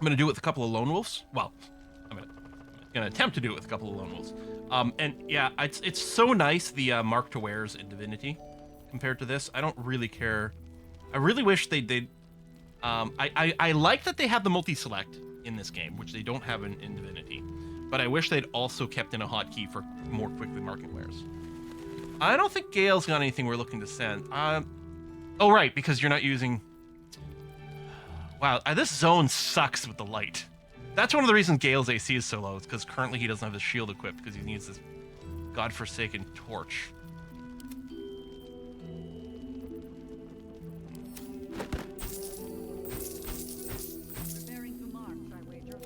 I'm gonna do it with a couple of lone wolves. Well, I'm gonna attempt to do it with a couple of lone wolves. And yeah, it's so nice the mark to wears in Divinity compared to this. I don't really care. I really wish they I like that they have the multi-select in this game, which they don't have in Divinity. But I wish they'd also kept in a hotkey for more quickly marking wares. I don't think Gale's got anything we're looking to send. Oh right, because you're not using. Wow, this zone sucks with the light. That's one of the reasons Gale's AC is so low. It's because currently he doesn't have his shield equipped because he needs this godforsaken torch. Preparing to march, I wager.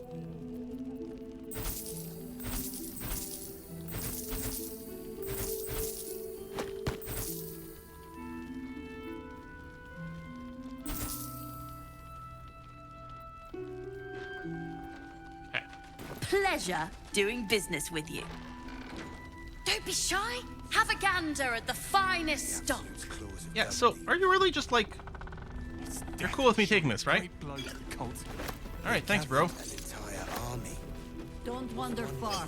Pleasure doing business with you. Don't be shy. Have a gander at the finest stock. Yeah, so are you really just like... You're cool with me taking this, right? Alright, thanks, bro. Don't wander far.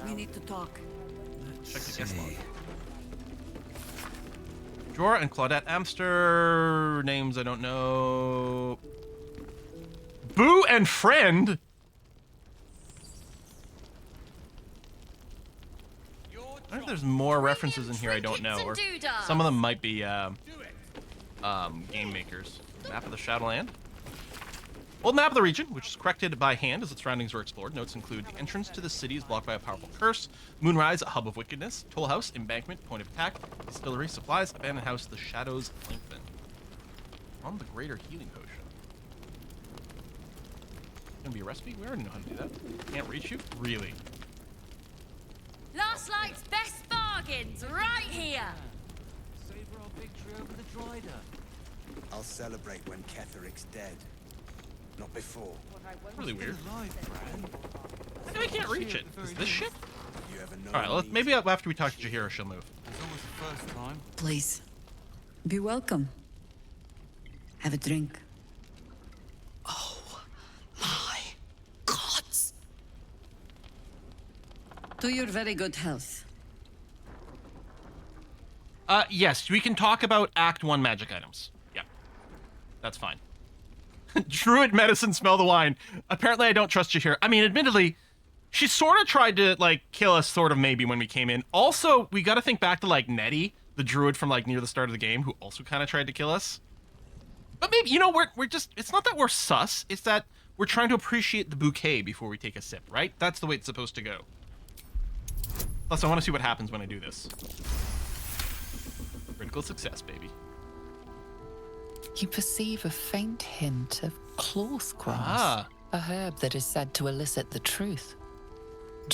We need to talk. Check the guest log. Jorah and Claudette Amster. Names I don't know. Boo and Friend? I think there's more references in here I don't know, or some of them might be game makers. Map of the Shadowland. Old map of the region, which is corrected by hand as its surroundings were explored. Notes include the entrance to the city is blocked by a powerful curse, Moonrise, a hub of wickedness, Toll House, embankment, point of attack, distillery, supplies, abandoned house, the shadows lengthen. On the greater healing potion. Gonna be a recipe? We already know how to do that. Can't reach you? Really? Last night's best bargains right here. Savor our victory over the Druid. I'll celebrate when Ketheric's dead. Not before. Really weird. Alive, I can't reach it. Is this shit? You ever know? Alright, maybe after we talk to Jaheira, she'll move. It's always the first time. Please. Be welcome. Have a drink. Oh, my gods. To your very good health. Yes, we can talk about Act 1 magic items. Yeah. That's fine. Druid medicine, smell the wine. Apparently I don't trust Jaheira. I mean, admittedly, she sort of tried to, like, kill us, sort of, maybe, when we came in. Also, we gotta think back to, like, Nettie, the druid from, like, near the start of the game, who also kind of tried to kill us. But maybe, you know, we're just... It's not that we're sus, it's that we're trying to appreciate the bouquet before we take a sip, right? That's the way it's supposed to go. Plus, I want to see what happens when I do this. Critical success, baby. You perceive a faint hint of cloth grass, Ah. a herb that is said to elicit the truth.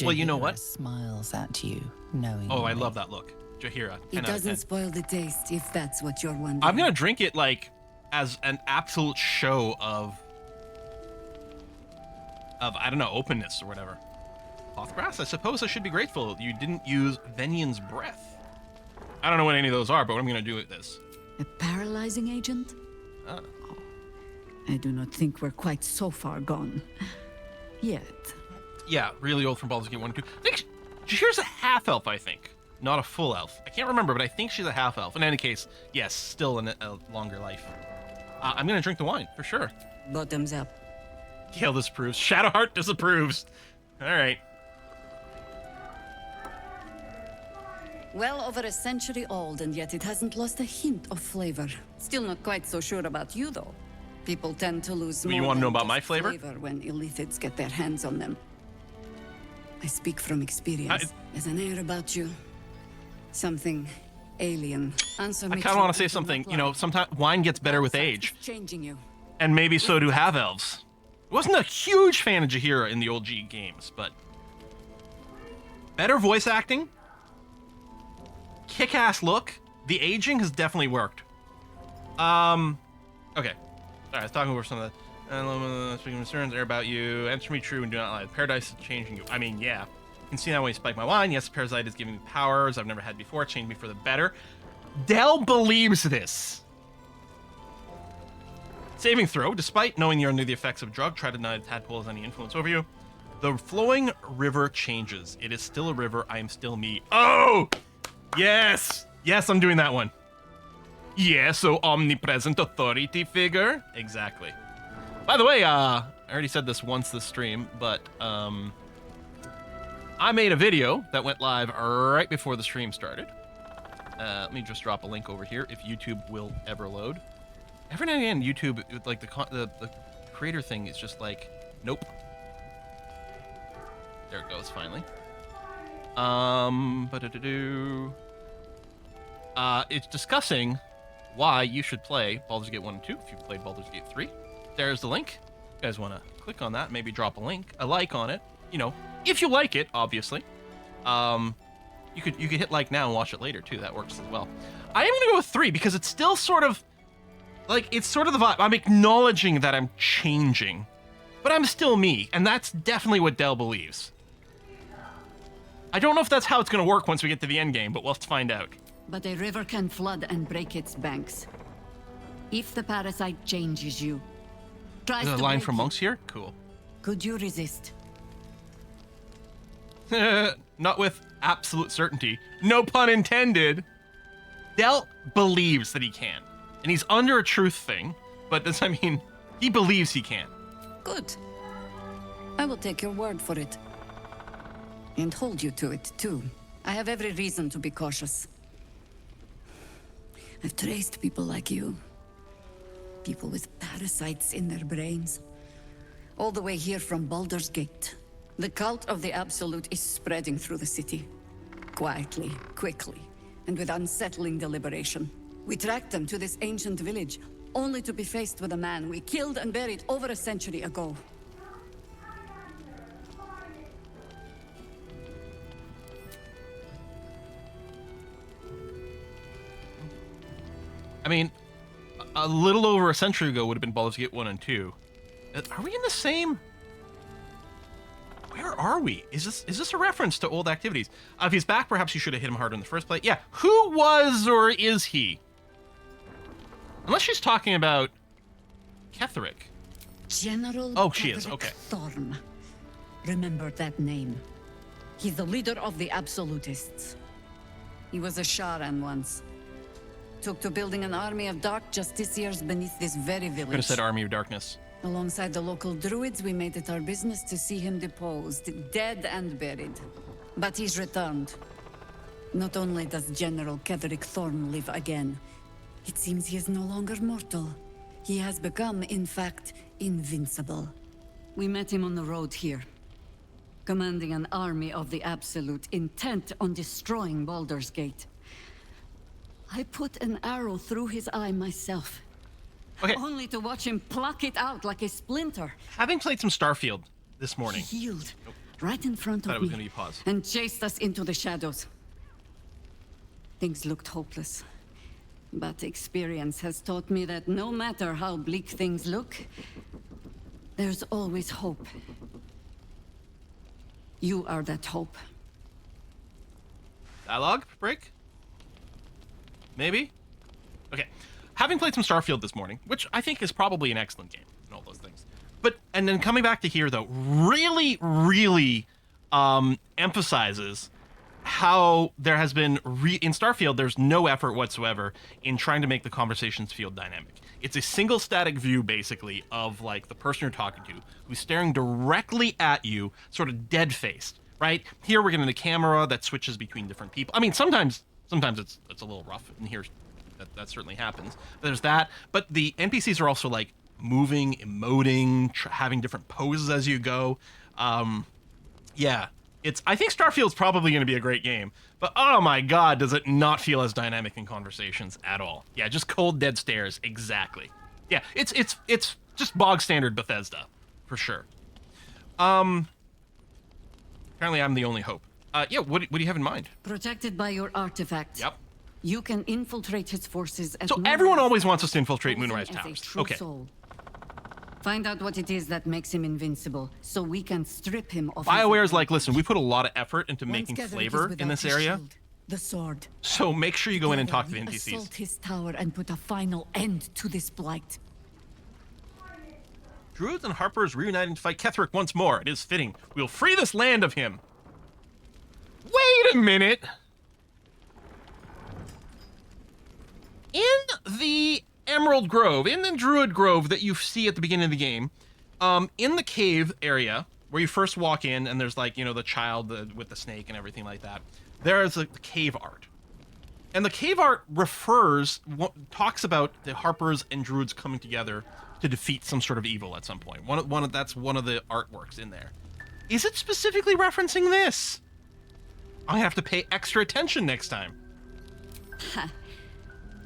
Well, you know what? Jaheira smiles at you, knowing. Oh, I love that look. Jaheira. 10 It out of 10. doesn't spoil the taste, if that's what you're wondering. I'm gonna drink it, like, as an absolute show of I don't know, openness or whatever. Clothgrass, I suppose I should be grateful you didn't use Venion's breath. I don't know what any of those are, but what I'm gonna do with this. A paralyzing agent? Ah. I do not think we're quite so far gone. Yet. Yeah, really old from Baldur's Gate 1 and 2. I think Jaheira's a half-elf, I think. Not a full elf. I can't remember, but I think she's a half-elf. In any case, yes, still in a longer life. I'm gonna drink the wine, for sure. Bottoms up. Gale disapproves. Shadowheart disapproves. Alright. Well over a century old, and yet it hasn't lost a hint of flavor. Still not quite so sure about you, though. People tend to lose You more wanna know than about my just flavor? when illithids get their hands on them. I speak from experience. There's an air about you. Something alien. Answer me. I kind of want to say something. You know, sometimes wine gets better with age. Changing you. And maybe so do half-elves. I wasn't a huge fan of Jaheira in the old G games, but... Better voice acting. Kick-ass look. The aging has definitely worked. Okay. Alright, I was talking over some of the... Speaking of concerns, air about you. Answer me true and do not lie. Paradise is changing you. I mean, yeah. You can see that when you spike my wine. Yes, Parasite is giving me powers I've never had before. Changed me for the better. Dell believes this. Saving throw. Despite knowing you're under the effects of drug, try to deny the tadpole has any influence over you. The flowing river changes. It is still a river. I am still me. Oh! Yes! Yes, I'm doing that one. Yes, so omnipresent authority figure. Exactly. By the way, I already said this once this stream, but I made a video that went live right before the stream started. Let me just drop a link over here if YouTube will ever load. Every now and again, YouTube, like the creator thing is just like, nope. There it goes, finally. It's discussing why you should play Baldur's Gate 1 and 2 if you've played Baldur's Gate 3. There's the link. You guys want to click on that, maybe drop a like on it. You know, if you like it, obviously. You could hit like now and watch it later too. That works as well. I am gonna go with 3 because it's still sort of like, it's sort of the vibe. I'm acknowledging that I'm changing, but I'm still me, and that's definitely what Dell believes. I don't know if that's how it's gonna work once we get to the end game, but we'll have to find out. But a river can flood and break its banks. If the parasite changes you, tries There's a to line break from you, monks here? Cool. could you resist? Not with absolute certainty. No pun intended. Del believes that he can. And he's under a truth thing, but this, I mean, he believes he can. Good. I will take your word for it. And hold you to it, too. I have every reason to be cautious. I've traced people like you. People with parasites in their brains. All the way here from Baldur's Gate. The cult of the Absolute is spreading through the city. Quietly, quickly, and with unsettling deliberation. We tracked them to this ancient village, only to be faced with a man we killed and buried over a century ago. I mean, a little over a century ago would have been Baldur's Gate 1 and 2. Are we in the same... Where are we? Is this a reference to old activities? If he's back, perhaps you should have hit him harder in the first place. Yeah, who was or is he? Unless she's talking about Ketheric. General Oh, she is, okay. Thorn. Remember that name. He's the leader of the Absolutists. He was a Sharan once. Took to building an army of dark justiciars beneath this very village. Could have said Army of Darkness. Alongside the local Druids, we made it our business to see him deposed, dead and buried. But he's returned. Not only does General Ketheric Thorn live again, it seems he is no longer mortal. He has become, in fact, invincible. We met him on the road here, commanding an army of the Absolute, intent on destroying Baldur's Gate. I put an arrow through his eye myself. Okay. Only to watch him pluck it out like a splinter. Having played some Starfield this morning. He healed right in front Thought of it was me gonna be paused. and chased us into the shadows. Things looked hopeless. But experience has taught me that no matter how bleak things look, there's always hope. You are that hope. Dialogue break? Maybe? Okay. Having played some Starfield this morning, which I think is probably an excellent game and all those things. And then coming back to here, though, really, really emphasizes how there has been, in Starfield, there's no effort whatsoever in trying to make the conversations feel dynamic. It's a single static view, basically, of, like, the person you're talking to, who's staring directly at you, sort of dead-faced, right? Here we're getting a camera that switches between different people. I mean, sometimes it's a little rough, and here's that certainly happens. But there's that. But the NPCs are also like moving, emoting, having different poses as you go. Yeah, I think Starfield's probably going to be a great game. But oh my god, does it not feel as dynamic in conversations at all? Yeah, just cold dead stares. Exactly. Yeah, it's just bog standard Bethesda for sure. Apparently I'm the only hope. Yeah, what do you have in mind? Protected by your artifact. Yep. You can infiltrate his forces at So Moonrise, everyone always wants us to infiltrate posing Moonrise as a Towers. true Okay. soul. Find out what it is that makes him invincible, so we can strip him of BioWare's like, listen, we put a lot of effort into Once making Ketheric is flavor in without this his area. shield, the sword. So make sure you go in and Together, talk to the we NPCs. assault his tower and put a final end to this blight. Druids and Harpers reuniting to fight Ketheric once more. It is fitting. We'll free this land of him. Wait a minute. In the Emerald Grove, in the Druid Grove that you see at the beginning of the game, in the cave area where you first walk in, and there's like, you know, the child with the snake and everything like that, there is the cave art. And the cave art talks about the Harpers and Druids coming together to defeat some sort of evil at some point. That's one of the artworks in there. Is it specifically referencing this? I have to pay extra attention next time.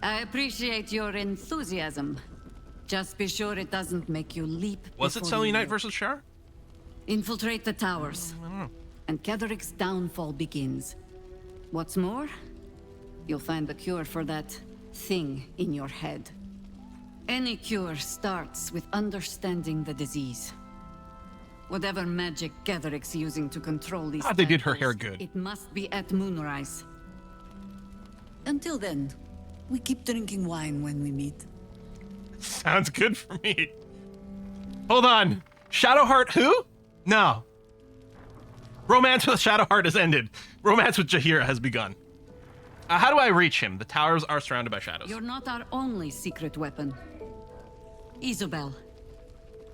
I appreciate your enthusiasm. Just be sure it doesn't make you leap. Was it before you Selenite leap. versus Shar? Infiltrate the towers, and Ketheric's downfall begins. What's more, you'll find the cure for that thing in your head. Any cure starts with understanding the disease. Whatever magic Ketheric's using to control these They did her tadpoles, hair good. It must be at moonrise. Until then, we keep drinking wine when we meet. Sounds good for me. Hold on. Shadowheart who? No. Romance with Shadowheart has ended. Romance with Jaheira has begun. How do I reach him? The towers are surrounded by shadows. You're not our only secret weapon. Isabel,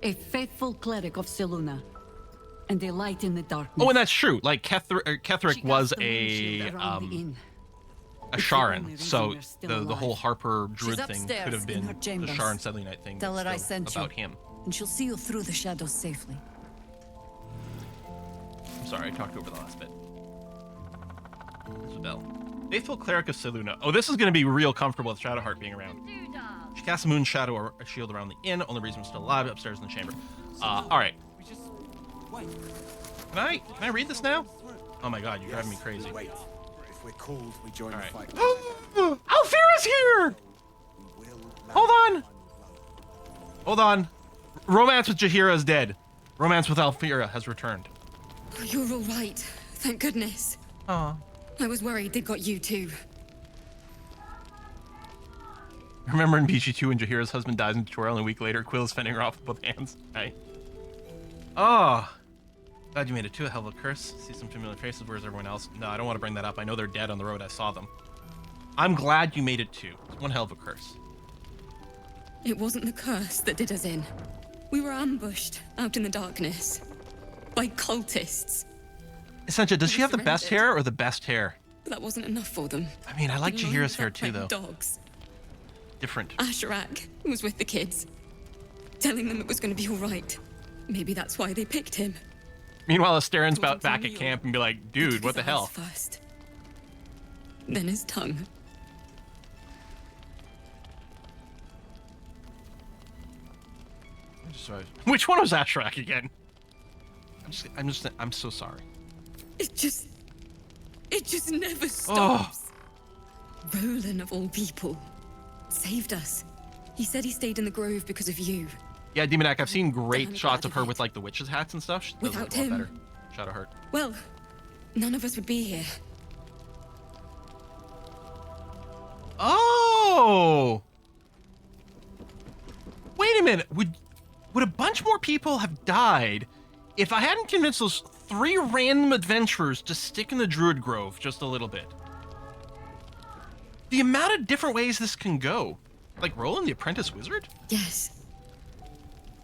a faithful cleric of Selûne, and a light in the darkness. Oh, and that's true. Like Ketheric She was cast the moon shield around the inn. a It's the Sharan, only reason so we're still the alive. whole Harper Druid She's thing upstairs could have in her been the chambers. Sharan Selenite thing. Tell her but I still sent about you, him. and she'll see you through the shadows safely. I'm sorry, I talked over the last bit. Isabel. Faithful cleric of Selûne. Oh, this is going to be real comfortable with Shadowheart being around. She casts a moon shadow or a shield around the inn. Only reason we're still alive upstairs in the chamber. All right. We just wait. Can I read this now? Oh my god, you're driving me crazy. Wait. If we're called, we join All the right. fight. Alfira's here! We will land Hold on. the final blow. Hold on. Romance with Jaheira is dead. Romance with Alfira has returned. You're all right. Thank goodness. Aw. I was worried they'd got you too. Remember in BG2 when Jaheira's husband dies in the tutorial and a week later Quill is fending her off with both hands? Right. Oh. Glad you made it too. A hell of a curse. See some familiar faces. Where's everyone else? No, I don't want to bring that up. I know they're dead on the road. I saw them. I'm glad you made it too. It's one hell of a curse. It wasn't the curse that did us in. We were ambushed out in the darkness by cultists. Essentia, does she have the best surrendered. hair or the best hair? But that wasn't enough for them. I mean, I like They Jaheira's lined hair up too, like though. Dogs. Different. Asherak was with the kids, telling them it was going to be all right. Maybe that's why they picked him. Meanwhile, Asteron's Wasn't back for at real. camp and be like, He dude, took what the his eyes hell? First. Then his tongue. Which one was Asherak again? I'm so sorry. It just never stops. Roland, of all people, saved us. He said he stayed in the grove because of you. Yeah, Demonac, I've seen I'm great shots glad of of her it. with like the witches' hats and stuff. She does look Without a lot him. better. Shadowheart. Well, none of us would be here. Oh! Wait a minute. Would a bunch more people have died if I hadn't convinced those 3 random adventurers to stick in the Druid Grove just a little bit? The amount of different ways this can go. Like Roland the Apprentice Wizard? Yes.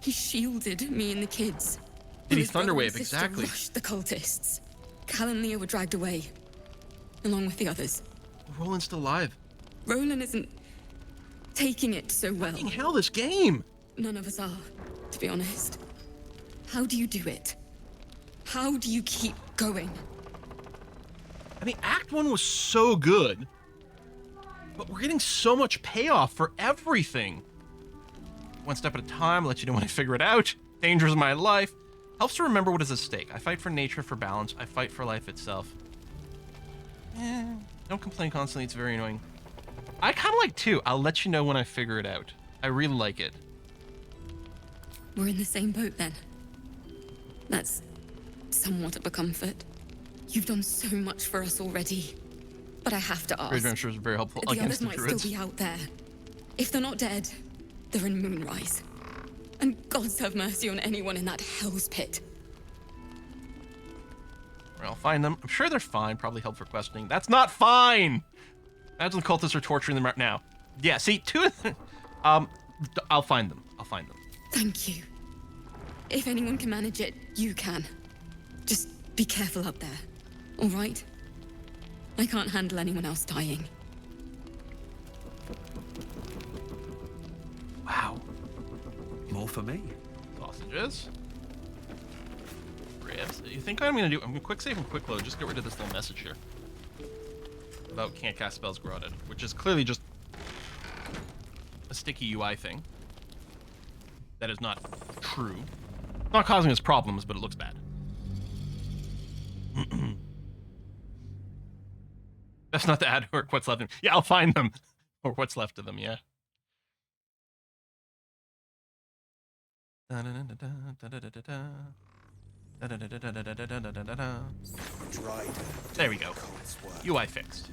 He shielded me and the kids. Did he His brother and Thunderwave? sister Exactly. Rushed the cultists. Cal and Leah were dragged away, along with the others. Roland's still alive. Roland isn't taking it so well. Fucking hell, this game! None of us are, to be honest. How do you do it? How do you keep going? I mean, Act 1 was so good, but we're getting so much payoff for everything. One step at a time, let you know when I figure it out. Dangers of my life. Helps to remember what is at stake. I fight for nature, for balance. I fight for life itself. Don't complain constantly, it's very annoying. I kind of like 2. I'll let you know when I figure it out. I really like it. We're in the same boat then. That's somewhat of a comfort. You've done so much for us already. But I have to Your ask. adventures are very helpful The against others the might druids. still be out there. If they're not dead, they're in Moonrise. And God have mercy on anyone in that hell's pit. I'll find them. I'm sure they're fine. Probably held for questioning. That's not fine! Imagine the cultists are torturing them right now. Yeah, see, two of them... I'll find them. I'll find them. Thank you. If anyone can manage it, you can. Just be careful up there, all right? I can't handle anyone else dying. Wow. More for me. Sausages. Ribs. You think what I'm gonna do? I'm gonna quick save and quick load. Just get rid of this little message here about can't cast spells grotted, which is clearly just a sticky UI thing. That is not true. Not causing us problems, but it looks bad. That's not the ad or what's left of them. Yeah, I'll find them. Or what's left of them, yeah. There we go. UI fixed.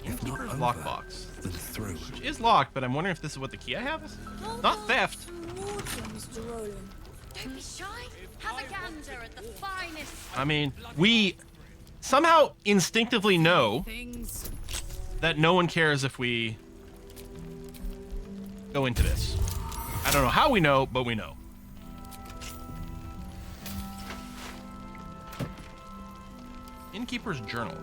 Innkeeper's lockbox. Then through. Which is locked, but I'm wondering if this is what the key I have is. Not theft. Don't be shy. Have a gander at the finest. I mean, we somehow instinctively know that no one cares if we go into this. I don't know how we know, but we know. Innkeeper's journal.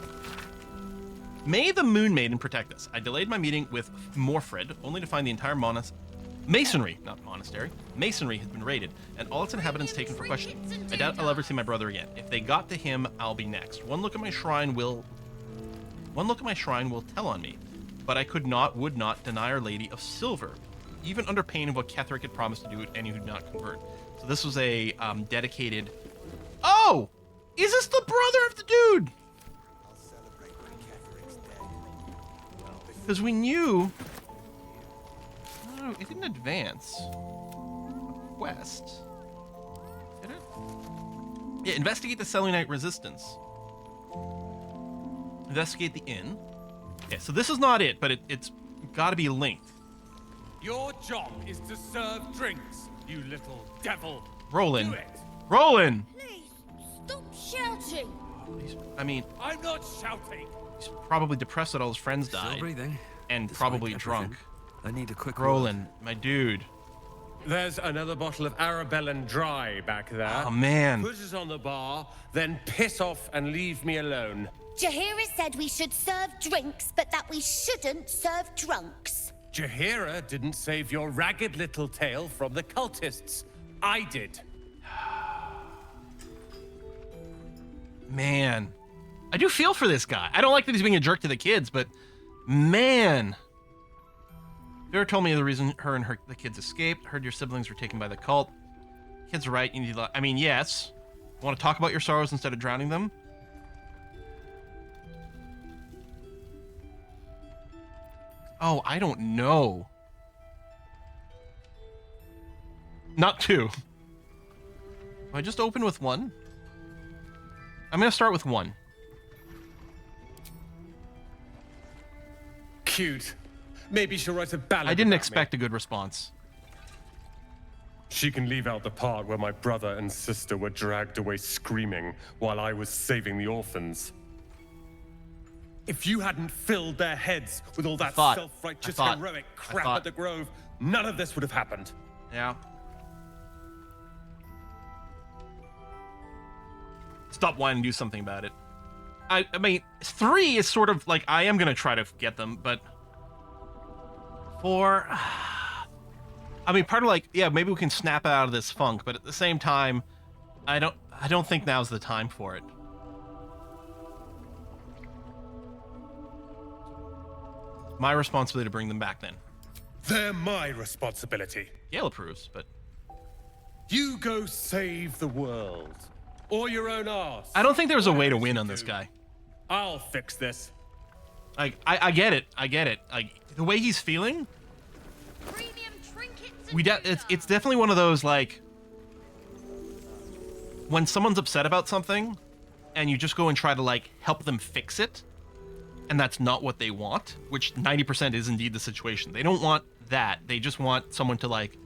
May the Moon Maiden protect us. I delayed my meeting with Morfred, only to find the entire masonry has been raided, and all its inhabitants taken for questioning. I doubt I'll ever see my brother again. If they got to him, I'll be next. One look at my shrine will tell on me, but I would not deny Our Lady of Silver, even under pain of what Ketheric had promised to do to any who did not convert. So this was a dedicated. Oh, is this the brother of the dude? I'll celebrate when Ketheric's dead. Because we knew. No, it didn't advance. Quest. Did it? Yeah, investigate the Selenite resistance. Investigate the inn. Yeah, so this is not it, but it's got to be linked. Your job is to serve drinks, you little devil. Roland. Do it. Roland! Please, stop shouting. I mean, I'm not shouting. he's probably depressed that all his friends Still died. breathing. And Despite probably everything, drunk. I need a quick Roland, my dude. There's another bottle of Arabellan Dry back there. Oh, man. Put it on the bar, then piss off and leave me alone. Jahira said we should serve drinks, but that we shouldn't serve drunks. Jahira didn't save your ragged little tail from the cultists. I did. Man. I do feel for this guy. I don't like that he's being a jerk to the kids, but man. Vera told me the reason her and the kids escaped. Heard your siblings were taken by the cult. Kids are right. You need to, I mean, yes. Want to talk about your sorrows instead of drowning them? Oh, I don't know. Not two. Do I just open with one? I'm going to start with one. Cute. Maybe she'll write a ballad. I didn't about expect me. a good response. She can leave out the part where my brother and sister were dragged away screaming while I was saving the orphans. If you hadn't filled their heads with all that self-righteous heroic crap at the Grove, none of this would have happened. Yeah. Stop whining and do something about it. I mean, 3 is sort of like, I am going to try to get them, but 4... I mean, part of like, yeah, maybe we can snap out of this funk, but at the same time, I don't think now's the time for it. My responsibility to bring them back then. They're my responsibility. Gale approves, but... You go save the world. Or your own arse. I don't think there was a way to win on this guy. I'll fix this. Like, I get it. I get it. Like, the way he's feeling... Premium trinkets. It's definitely one of those, like... When someone's upset about something, and you just go and try to, like, help them fix it, and that's not what they want, which 90% is indeed the situation. They don't want that. They just want someone to, like,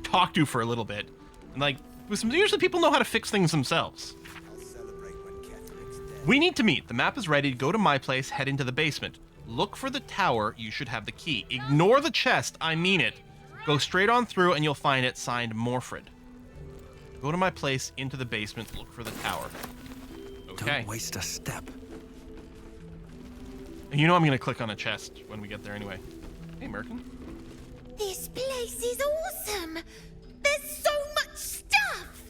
talk to for a little bit. And like, usually people know how to fix things themselves. I'll celebrate when Ketheric's dead. We need to meet. The map is ready. Go to my place, head into the basement. Look for the tower. You should have the key. Ignore the chest. I mean it. Go straight on through and you'll find it, signed Morfred. Go to my place, into the basement, look for the tower. Okay. Don't waste a step. And you know I'm going to click on a chest when we get there anyway. Hey, Merkin. This place is awesome. There's so much stuff.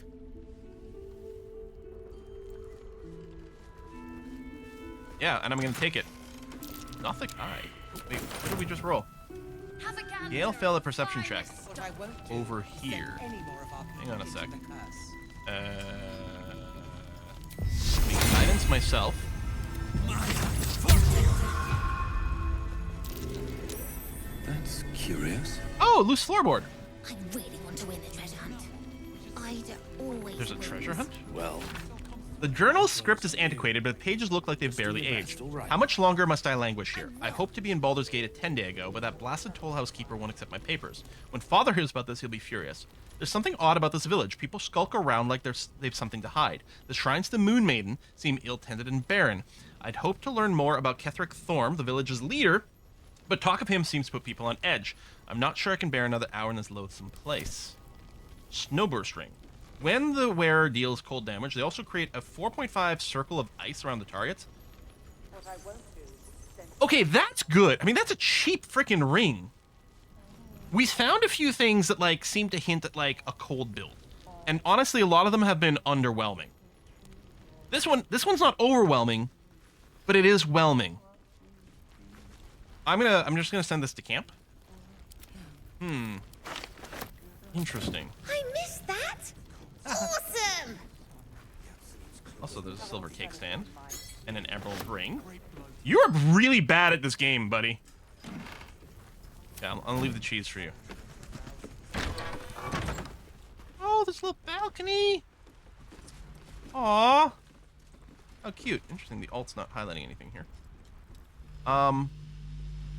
Yeah, and I'm going to take it. Gothic Eye. Oh, wait, what did we just roll? Have a gander Gale failed a at the perception check. finest What I won't do Over is here. send any more of our Hang on a company sec. to the curse. Make guidance myself. That's curious. Oh, loose floorboard. I really want to win the treasure hunt. I'd always There's a win treasure this. hunt? Well, The journal's script is antiquated, but the pages look like they've barely aged. How much longer must I languish here? I hoped to be in Baldur's Gate a 10-day ago, but that blasted toll house keeper won't accept my papers. When Father hears about this, he'll be furious. There's something odd about this village. People skulk around like they've something to hide. The shrines to the Moon Maiden seem ill-tended and barren. I'd hoped to learn more about Ketheric Thorm, the village's leader, but talk of him seems to put people on edge. I'm not sure I can bear another hour in this loathsome place. Snowburst Ring. When the wearer deals cold damage, they also create a 4.5 circle of ice around the targets. Okay, that's good. I mean, that's a cheap freaking ring. We found a few things that, like, seem to hint at, like, a cold build. And honestly, a lot of them have been underwhelming. This one's not overwhelming, but it is whelming. I'm just gonna send this to camp. Interesting. I missed that. Awesome. Also, there's a silver cake stand and an emerald ring. You are really bad at this game, buddy. Yeah, I'll leave the cheese for you. Oh, this little balcony. Aw. How cute. Interesting, the alt's not highlighting anything here.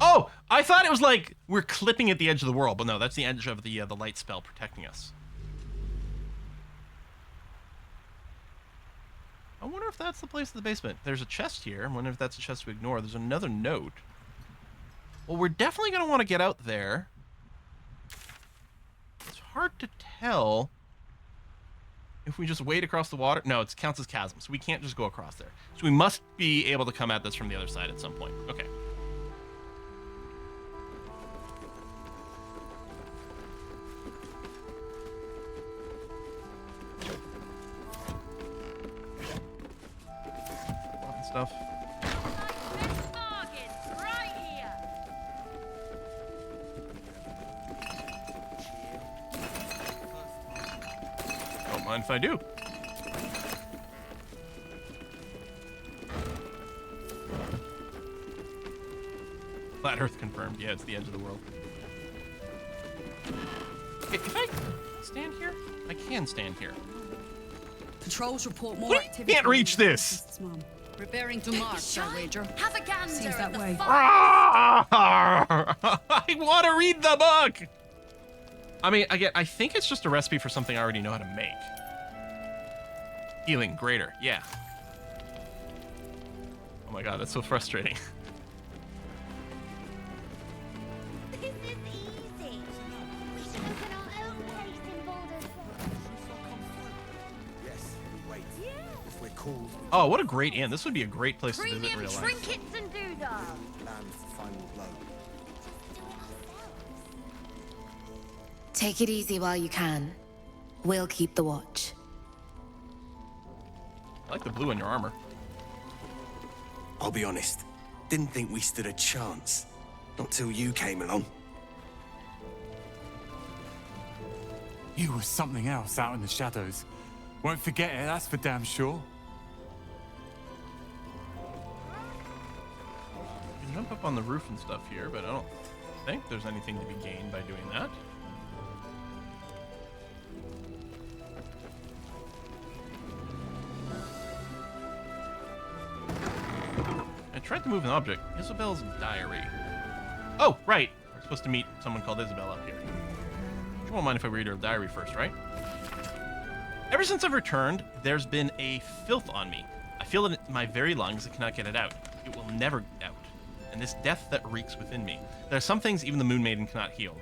Oh, I thought it was like we're clipping at the edge of the world, but no, that's the edge of the light spell protecting us. I wonder if that's the place in the basement. There's a chest here. I wonder if that's a chest to ignore. There's another note. Well, we're definitely going to want to get out there. It's hard to tell if we just wade across the water. No, it counts as chasm, so we can't just go across there. So we must be able to come at this from the other side at some point. Okay. Stuff. right here. Don't mind if I do. Flat Earth confirmed. Yeah, it's the edge of the world. Okay, if I stand here, I can stand here. Patrols report more What? activity. Can't reach this. Mom. Preparing to march, I wager. Have a gander Seems at that the way. I want to read the book. I mean, I think it's just a recipe for something I already know how to make. Healing greater, yeah. Oh my god, that's so frustrating. This is easy. We should open our own place in Baldur's Gate. Yes, we wait. If we're called, we Oh, what a great inn. This would be a great place to visit premium real life. trinkets and doodah. land for final blow. Take it easy while you can. We'll keep the watch. I like the blue on your armor. I'll be honest, didn't think we stood a chance. Not till you came along. You were something else out in the shadows. Won't forget it, that's for damn sure. You can jump up on the roof and stuff here, but I don't think there's anything to be gained by doing that. I tried to move an object. Isabel's diary. Oh, right. We're supposed to meet someone called Isabel up here. You won't mind if I read her diary first, right? Ever since I've returned, there's been a filth on me. I feel it in my very lungs and cannot get it out. It will never out. And this death that reeks within me. There are some things even the Moon Maiden cannot heal.